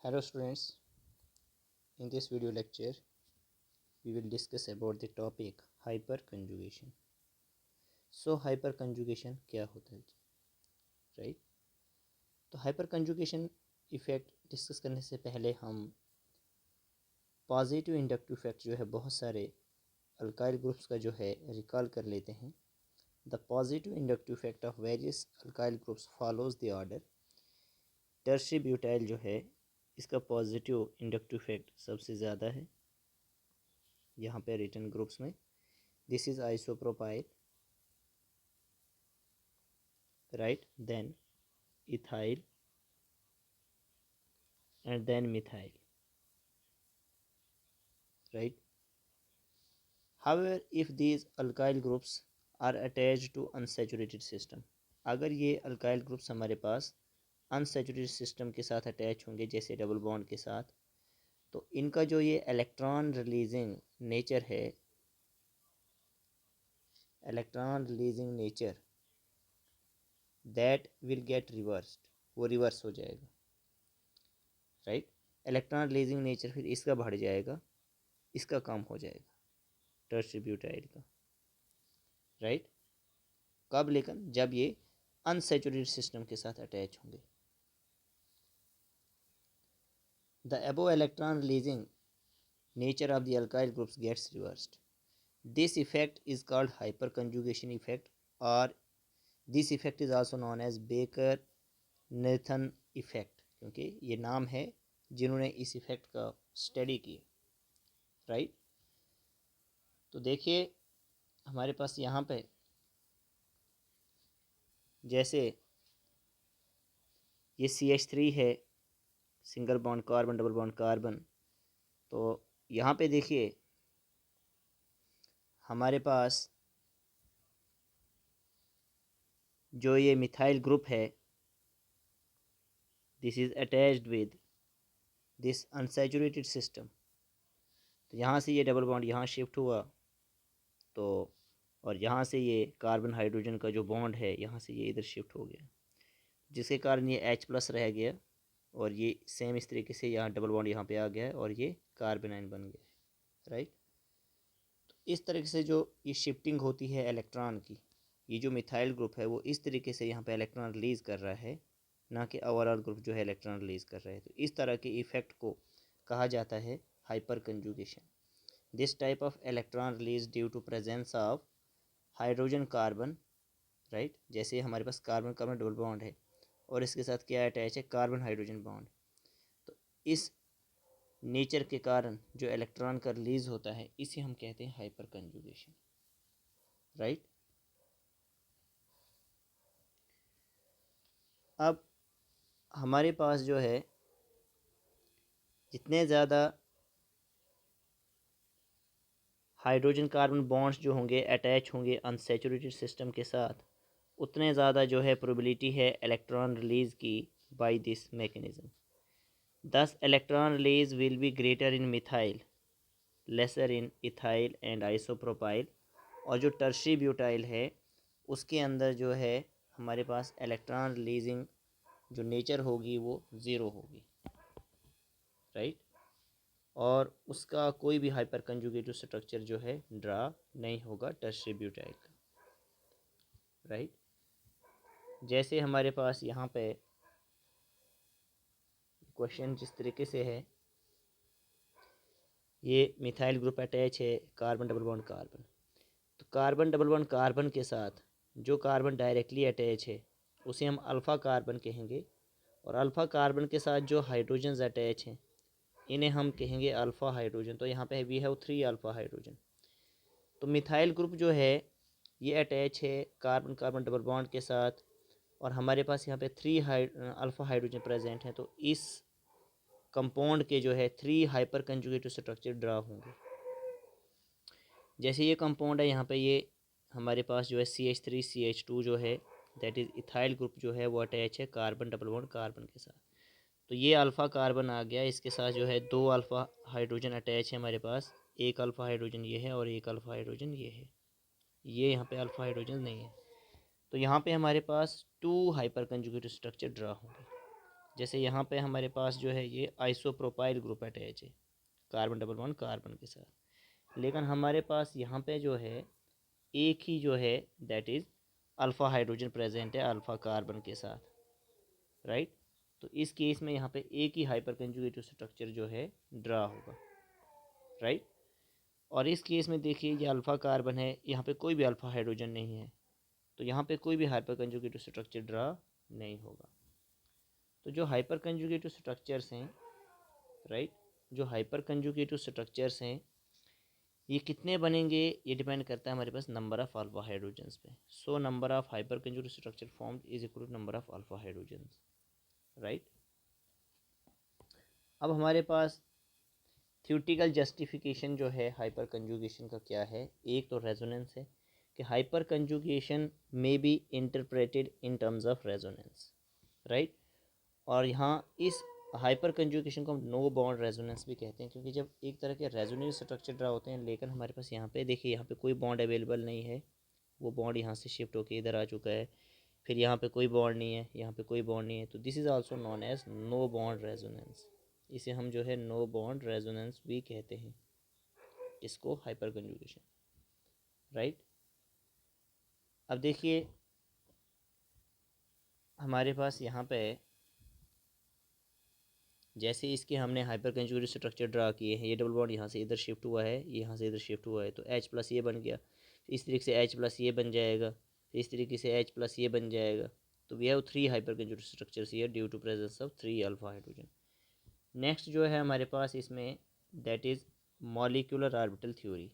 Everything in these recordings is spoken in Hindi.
Hello students, in this video lecture we will discuss about the topic hyperconjugation. So hyperconjugation क्या होता है राइट तो हाइपरकंजुगेशन इफ़ेक्ट डिस्कस करने से पहले हम पॉजिटिव इंडक्टिव इफ़ेक्ट जो है बहुत सारे अल्काइल ग्रुप्स का जो है रिकॉल कर लेते हैं. The positive inductive effect of various alkyl groups follows the order. Tertiary butyl जो है इसका पॉजिटिव इंडक्टिव इफ़ेक्ट सबसे ज़्यादा है यहाँ पे रिटर्न ग्रुप्स में. This is isopropyl, right, then ethyl and then methyl, right. However, if these alkyl groups are attached to unsaturated system, अगर ये अल्काइल ग्रुप्स हमारे पास अनसेचुरेटेड सिस्टम के साथ अटैच होंगे जैसे डबल बॉन्ड के साथ, तो इनका जो ये इलेक्ट्रॉन रिलीजिंग नेचर है, electron releasing nature that will get reversed, वो रिवर्स हो जाएगा, राइट. इलेक्ट्रॉन रिलीजिंग नेचर फिर इसका बढ़ जाएगा, इसका कम हो जाएगा टर्शियरी ब्यूटाइल का, राइट. कब? लेकिन जब ये अनसेचुरेटेड सिस्टम के साथ अटैच होंगे. The above electron releasing nature of the alkyl groups gets reversed. This effect is called hyperconjugation effect और this effect is also known as Baker Nathan effect, क्योंकि ये नाम है जिन्होंने इस इफेक्ट का स्टडी किया, राइट. तो देखिए हमारे पास यहाँ पे जैसे ये CH3 है, single bond carbon double bond carbon, तो यहाँ पे देखिए हमारे पास जो ये मिथाइल ग्रुप है, this is attached with this unsaturated system. तो यहाँ से ये डबल बॉन्ड यहाँ शिफ्ट हुआ, तो और यहाँ से ये कार्बन हाइड्रोजन का जो बॉन्ड है यहाँ से ये इधर शिफ्ट हो गया, जिसके कारण ये H+ रह गया और ये सेम इस तरीके से यहाँ डबल बॉन्ड यहाँ पे आ गया है और ये कार्बन आयन बन गया, राइट. तो इस तरीके से जो ये शिफ्टिंग होती है इलेक्ट्रॉन की, ये जो मिथाइल ग्रुप है वो इस तरीके से यहाँ पे इलेक्ट्रॉन रिलीज़ कर रहा है, ना कि ओवरऑल ग्रुप जो है इलेक्ट्रॉन रिलीज़ कर रहा है. तो इस तरह के इफ़ेक्ट को कहा जाता है hyper conjugation. This type of electron release due to presence of hydrogen carbon, right. जैसे हमारे पास कार्बन कार्बन डबल बॉन्ड है और इसके साथ क्या अटैच है, कार्बन हाइड्रोजन बॉन्ड. तो इस नेचर के कारण जो इलेक्ट्रॉन का रिलीज़ होता है इसे हम कहते हैं हाइपर कंजुगेशन, राइट. अब हमारे पास जो है जितने ज़्यादा हाइड्रोजन कार्बन बॉन्ड्स जो होंगे अटैच होंगे अनसैचुरेटेड सिस्टम के साथ, उतने ज़्यादा जो है प्रोबेबिलिटी है इलेक्ट्रॉन रिलीज़ की by this mechanism. This electron release will be greater in methyl, lesser in ethyl and isopropyl. और जो टर्शियरी ब्यूटाइल है उसके अंदर जो है हमारे पास इलेक्ट्रॉन रिलीजिंग जो नेचर होगी वो ज़ीरो होगी, राइट. और उसका कोई भी हाइपर कंजुगेटिव स्ट्रक्चर जो है ड्रा नहीं होगा टर्शियरी ब्यूटाइल का, राइट. जैसे हमारे पास यहाँ पे क्वेश्चन जिस तरीके से है, ये मिथाइल ग्रुप अटैच है कार्बन डबल बॉन्ड कार्बन, तो कार्बन डबल बॉन्ड कार्बन के साथ जो कार्बन डायरेक्टली अटैच है उसे हम अल्फ़ा कार्बन कहेंगे, और अल्फ़ा कार्बन के साथ जो हाइड्रोजन अटैच हैं इन्हें हम कहेंगे अल्फ़ा हाइड्रोजन. तो यहाँ पे वी हैव 3 अल्फ़ा हाइड्रोजन. तो मिथाइल ग्रुप जो है ये अटैच है कार्बन कार्बन डबल बॉन्ड के साथ और हमारे पास यहाँ पे 3 अल्फ़ा हाइड्रोजन प्रेजेंट हैं. तो इस कंपाउंड के जो है 3 हाइपर कंजुगेटिव स्ट्रक्चर ड्रा होंगे. जैसे ये कंपाउंड है यहाँ पे ये हमारे पास जो है CH3CH2 जो है दैट इज़ इथाइल ग्रुप जो है वो अटैच है कार्बन डबल बॉन्ड कार्बन के साथ. तो ये अल्फ़ा कार्बन आ गया, इसके साथ जो है 2 अल्फ़ा हाइड्रोजन अटैच है हमारे पास, एक अल्फ़ा हाइड्रोजन ये है और एक अल्फ़ा हाइड्रोजन ये है, ये यहाँ पे अल्फ़ा हाइड्रोजन नहीं है. तो यहाँ पे हमारे पास 2 हाइपर कंजुगेटिव स्ट्रक्चर ड्रा होंगे, जैसे यहाँ पे हमारे पास जो है ये आइसोप्रोपाइल ग्रुप अटैच है कार्बन डबल बॉन्ड कार्बन के साथ, लेकिन हमारे पास यहाँ पे जो है एक ही जो है that is alpha hydrogen present है अल्फ़ा कार्बन के साथ, राइट। तो इस केस में यहाँ पे एक ही हाइपर कंजुगेटिव स्ट्रक्चर जो है ड्रा होगा, राइट। और इस केस में देखिए ये अल्फ़ा कार्बन है, यहाँ पे कोई भी अल्फ़ा हाइड्रोजन नहीं है, तो यहाँ पे कोई भी हाइपर कंजुगेटिव स्ट्रक्चर ड्रा नहीं होगा। तो जो हाइपर कंजुगेटिव स्ट्रक्चर्स हैं, राइट, जो हाइपर कंजुगेटिव स्ट्रक्चर्स हैं ये कितने बनेंगे, ये डिपेंड करता है हमारे पास नंबर ऑफ़ अल्फ़ा हाइड्रोजन्स पे। So number of hyper conjugative structure formed is equal to number of alpha hydrogens, right. अब हमारे पास थ्योरेटिकल जस्टिफिकेशन जो है हाइपर कंजुगेशन का क्या है, एक तो रेजोनेंस है कि hyper conjugation may be interpreted in terms of resonance, right. और यहाँ इस हाइपर कंजुगेशन को हम नो बॉन्ड रेजोनेंस भी कहते हैं, क्योंकि जब एक तरह के रेजोनेंस स्ट्रक्चर ड्रा होते हैं लेकिन हमारे पास यहाँ पे देखिए यहाँ पे कोई बॉन्ड अवेलेबल नहीं है, वो बॉन्ड यहाँ से शिफ्ट होकर इधर आ चुका है, फिर यहाँ पे कोई बॉन्ड नहीं है, यहाँ पे कोई बॉन्ड नहीं है, तो this is also known as no bond resonance. इसे हम जो है नो बॉन्ड रेजोनेंस भी कहते हैं, इसको हाइपर कंजुगेशन, राइट। अब देखिए हमारे पास यहाँ पे जैसे इसके हमने हाइपर कंजुगेटिव स्ट्रक्चर ड्रा किए हैं, ये डबल बॉन्ड यहाँ से इधर शिफ्ट हुआ है, यहाँ से इधर शिफ्ट हुआ है, तो H प्लस ये बन गया, इस तरीके से H प्लस ये बन जाएगा, इस तरीके से H प्लस ये बन जाएगा। तो we have 3 hyper conjugative structures here due to presence of 3 alpha hydrogen. Next जो है हमारे पास इसमें that is molecular orbital theory.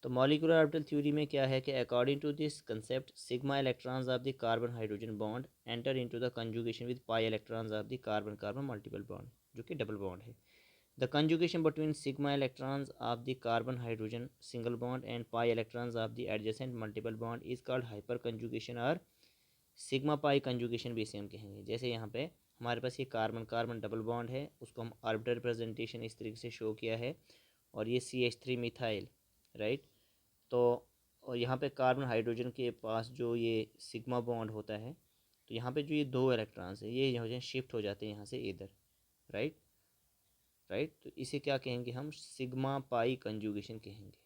तो मॉलिक्यूलर ऑर्बिटल थ्योरी में क्या है कि according to this concept sigma electrons of the carbon hydrogen bond enter into the conjugation with pi electrons of the carbon carbon multiple bond, जो कि डबल बॉन्ड है। The conjugation between sigma electrons of the carbon hydrogen single bond and pi electrons of the adjacent multiple bond is called hyperconjugation और सिग्मा पाई कंजुगेशन भी इसे हम कहेंगे। जैसे यहाँ पे हमारे पास ये कार्बन कार्बन डबल बॉन्ड है, उसको हम ऑर्बिटल रिप्रेजेंटेशन इस तरीके से शो किया है, और ये CH3 मिथाइल, राइट। तो और यहाँ पे कार्बन हाइड्रोजन के पास जो ये सिग्मा बॉन्ड होता है, तो यहाँ पे जो ये 2 इलेक्ट्रॉन्स हैं ये हो जाए शिफ्ट हो जाते हैं यहाँ से इधर, राइट, राइट। तो इसे क्या कहेंगे हम, सिग्मा पाई कंजुगेशन कहेंगे,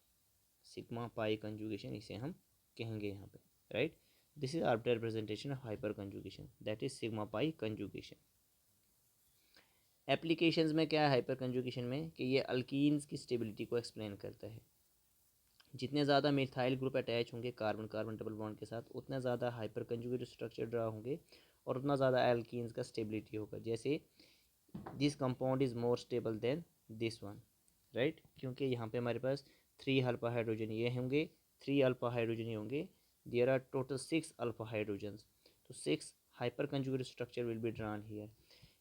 सिग्मा पाई कंजुगेशन इसे हम कहेंगे यहाँ पे, right. This is arbitrary representation of hyper conjugation, that is sigma pi conjugation. Applications में क्या है हाइपर कंजुगेशन में कि ये अल्कीन्स की स्टेबिलिटी को एक्सप्लेन करता है। जितने ज़्यादा मिथाइल ग्रुप अटैच होंगे कार्बन कार्बन डबल बॉन्ड के साथ, उतना ज़्यादा हाइपर कंजुगेटिव स्ट्रक्चर ड्रा होंगे और उतना ज़्यादा एल्कीन्स का स्टेबिलिटी होगा। जैसे this compound is more stable then this one, right, क्योंकि यहाँ पे हमारे पास 3 अल्फा हाइड्रोजन ये होंगे, 3 अल्फा हाइड्रोजन ये होंगे, there are total 6 alpha hydrogens, तो 6 hyper conjugative structure will be drawn here.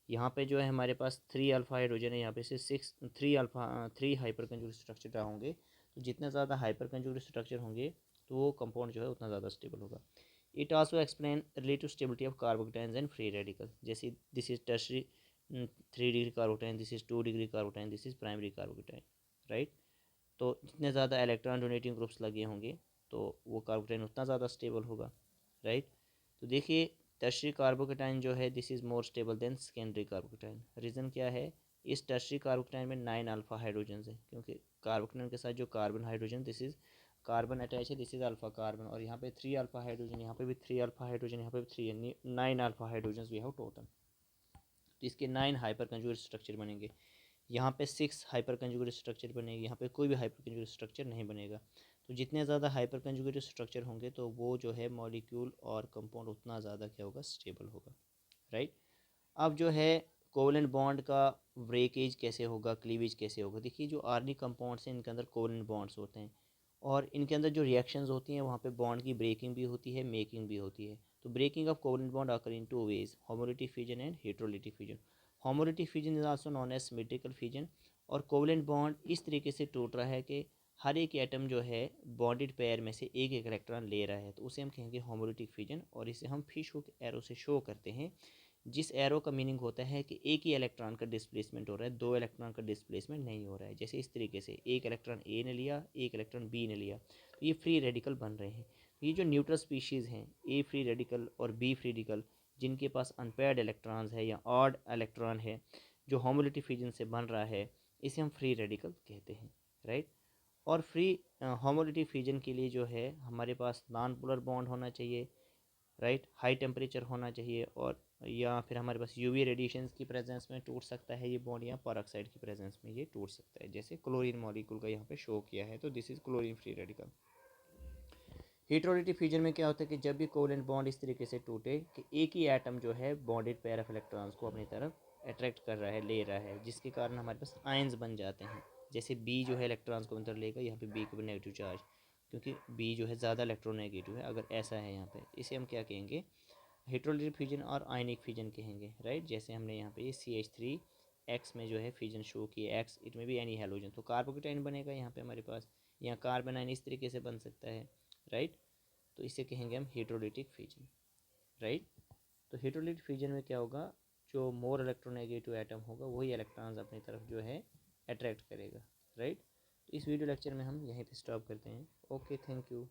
यहाँ पे जो है हमारे पास 3 अल्फा हाइड्रोजन है, यहाँ पे से 3 हाइपर कंजुगेटिव स्ट्रक्चर ड्रा होंगे। तो जितने ज़्यादा हाइपर कंजुगेटिव स्ट्रक्चर होंगे तो वो कंपाउंड जो है उतना ज़्यादा स्टेबल होगा। It also explain relative stability of carbocations and free radical, जैसे this is tertiary 3 degree carbocation, this is 2 degree carbocation, this is primary carbocation, right. तो जितने ज़्यादा इलेक्ट्रॉन डोनेटिंग ग्रुप्स लगे होंगे तो वो कार्बोकेटाइन उतना ज़्यादा स्टेबल होगा, राइट। तो देखिए टर्शरी कार्बोकेटाइन जो है this is more stable then secondary carbocation. Reason क्या है, इस टर्शरी कार्बोकेटाइन में 9 अल्फा हाइड्रोजन है, क्योंकि कार्बोकेटाइन के साथ जो carbon hydrogen this is carbon attach है, दिस इज़ अल्फा कार्बन, और यहाँ पे 3 अल्फा हाइड्रोजन, यहाँ पे भी 3 अल्फा हाइड्रोजन, यहाँ पे भी 3 यानी 9 alpha hydrogen we have total. तो इसके 9 हाइपर कंजुगेट स्ट्रक्चर बनेंगे, यहाँ पे 6 हाइपर कंजुगेट स्ट्रक्चर बनेगी, यहाँ पे कोई भी हाइपर कंजुगेट स्ट्रक्चर नहीं बनेगा। तो जितने ज़्यादा हाइपर कंजुगेट स्ट्रक्चर होंगे तो वो जो है मॉलिक्यूल और कंपाउंड उतना ज़्यादा क्या होगा, स्टेबल होगा, राइट। अब जो है कोवलेंट बॉन्ड का ब्रेकेज कैसे होगा, क्लीवेज कैसे होगा। देखिए जो ऑर्गेनिक कंपाउंड्स हैं इनके अंदर कोवलेंट बॉन्ड्स होते हैं, और इनके अंदर जो रिएक्शंस होती हैं वहाँ पे बॉन्ड की ब्रेकिंग भी होती है, मेकिंग भी होती है। तो breaking of covalent bond occur in 2 ways, homolytic fusion and heterolytic fusion. Homolytic fusion is also known as symmetrical fusion, और कोवलेंट बॉन्ड इस तरीके से टूट रहा है कि हर एक एटम जो है बॉन्डेड पेयर में से एक एक इलेक्ट्रॉन ले रहा है, तो उसे हम कहेंगे होमोलिटिक फ्यूजन, और इसे हम फिश हुक एरो से शो करते हैं, जिस एरो का मीनिंग होता है कि एक ही इलेक्ट्रॉन का डिस्प्लेसमेंट हो रहा है, 2 इलेक्ट्रॉन का डिस्प्लेसमेंट नहीं हो रहा है। जैसे इस तरीके से एक इलेक्ट्रॉन ए ने लिया, एक इलेक्ट्रॉन बी ने लिया, तो ये फ्री रेडिकल बन रहे हैं। ये जो न्यूट्रल स्पीशीज़ हैं, ए फ्री रेडिकल और बी फ्री रेडिकल, जिनके पास अनपेयर्ड इलेक्ट्रॉन्स है या ऑड इलेक्ट्रॉन है जो होमोलिटी फ्यूजन से बन रहा है, इसे हम फ्री रेडिकल कहते हैं, राइट। और फ्री होमोलिटी फ्यूजन के लिए जो है हमारे पास नॉन पोलर बॉन्ड होना चाहिए, राइट, हाई टेम्परेचर होना चाहिए, और या फिर हमारे पास यूवी रेडिएशंस की प्रेजेंस में टूट सकता है ये बॉन्ड, या पेरोक्साइड की प्रेजेंस में ये टूट सकता है, जैसे क्लोरीन मॉलिक्यूल का यहाँ पे शो किया है, तो this is chlorine free radical. Heterolytic fission में क्या होता है कि जब भी कोवेलेंट बॉन्ड इस तरीके से टूटे कि एक ही एटम जो है बॉन्डेड पेयर ऑफ इलेक्ट्रॉन्स को अपनी तरफ अट्रैक्ट कर रहा है, ले रहा है, जिसके कारण हमारे पास आयंस बन जाते हैं। जैसे बी जो है इलेक्ट्रॉन्स को अंदर लेगा, यहाँ पे बी को भी नेगेटिव चार्ज, क्योंकि बी जो है ज़्यादा इलेक्ट्रोनेगेटिव है, अगर ऐसा है यहाँ पे, इसे हम क्या कहेंगे, हेटेरोडीटी फ्यूजन और आयनिक फ्यूजन कहेंगे, राइट। जैसे हमने यहाँ पे CH3 एक्स में जो है फ्यूजन शो किया, एक्स इट में भी एनी हेलोजन, तो कार्बोकेटाइन बनेगा यहाँ पे हमारे पास, यहाँ कार्बन आयन इस तरीके से बन सकता है, राइट। तो इसे कहेंगे हम हेटेरोलिटिक फ्यूजन, राइट। तो हेटेरोलिटिक फ्यूजन में क्या होगा, जो मोर इलेक्ट्रोनेगेटिव एटम होगा वही इलेक्ट्रॉन्स अपनी तरफ जो है अट्रैक्ट करेगा, राइट। तो इस वीडियो लेक्चर में हम यहीं पे स्टॉप करते हैं। Okay, thank you.